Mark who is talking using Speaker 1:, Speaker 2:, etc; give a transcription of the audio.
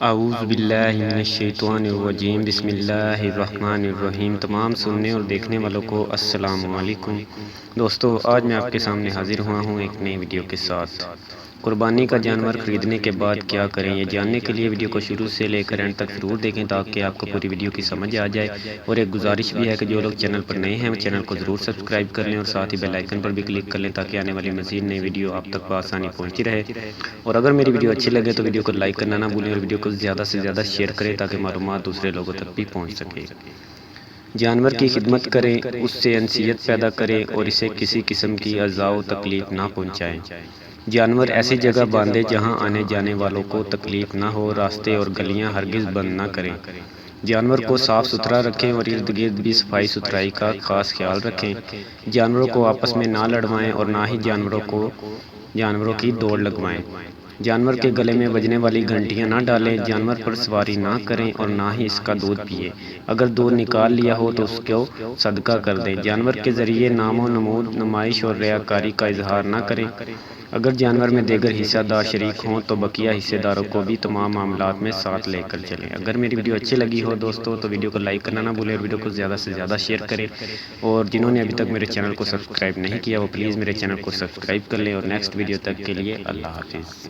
Speaker 1: اعوذ باللہ من الشیطان الرجیم، بسم اللہ الرحمن الرحیم۔ تمام سننے اور دیکھنے والوں کو السلام علیکم۔ دوستو، آج میں آپ کے سامنے حاضر ہوا ہوں ایک نئی ویڈیو کے ساتھ۔ قربانی کا جانور خریدنے کے بعد کیا کریں، یہ جاننے کے لیے ویڈیو کو شروع سے لے کر اینڈ تک ضرور دیکھیں تاکہ آپ کو پوری ویڈیو کی سمجھ آ جائے۔ اور ایک گزارش بھی ہے کہ جو لوگ چینل پر نئے ہیں وہ چینل کو ضرور سبسکرائب کر لیں اور ساتھ ہی بیل آئیکن پر بھی کلک کر لیں تاکہ آنے والی مزید نئی ویڈیو آپ تک بآسانی پہنچتی رہے۔ اور اگر میری ویڈیو اچھی لگے تو ویڈیو کو لائک کرنا نہ بھولیں اور ویڈیو کو زیادہ سے زیادہ شیئر کریں تاکہ معلومات دوسرے لوگوں تک بھی پہنچ سکے۔ جانور کی خدمت کریں، اس سے انسیت پیدا کریں اور اسے کسی قسم کی اذیت و تکلیف نہ پہنچائیں۔ جانور ایسی جگہ باندھیں جہاں آنے جانے والوں کو تکلیف نہ ہو، راستے اور گلیاں ہرگز بند نہ کریں۔ جانور کو صاف ستھرا رکھیں اور ارد گرد بھی صفائی ستھرائی کا خاص خیال رکھیں۔ جانوروں کو آپس میں نہ لڑوائیں اور نہ ہی جانوروں کی دوڑ لگوائیں۔ جانور کے گلے میں بجنے والی گھنٹیاں نہ ڈالیں۔ جانور پر سواری نہ کریں اور نہ ہی اس کا دودھ پیئیں۔ اگر دودھ نکال لیا ہو تو اس کو صدقہ کر دیں۔ جانور کے ذریعے نام و نمود، نمائش اور ریاکاری کا اظہار نہ کریں۔ اگر جانور میں دیگر حصہ دار شریک ہوں تو بقیہ حصہ داروں کو بھی تمام معاملات میں ساتھ لے کر چلیں۔ اگر میری ویڈیو اچھی لگی ہو دوستو تو ویڈیو کو لائک کرنا نہ بھولیں اور ویڈیو کو زیادہ سے زیادہ شیئر کریں۔ اور جنہوں نے ابھی تک میرے چینل کو سبسکرائب نہیں کیا وہ پلیز میرے چینل کو سبسکرائب کر لیں۔ اور نیکسٹ ویڈیو تک کے لیے اللہ حافظ۔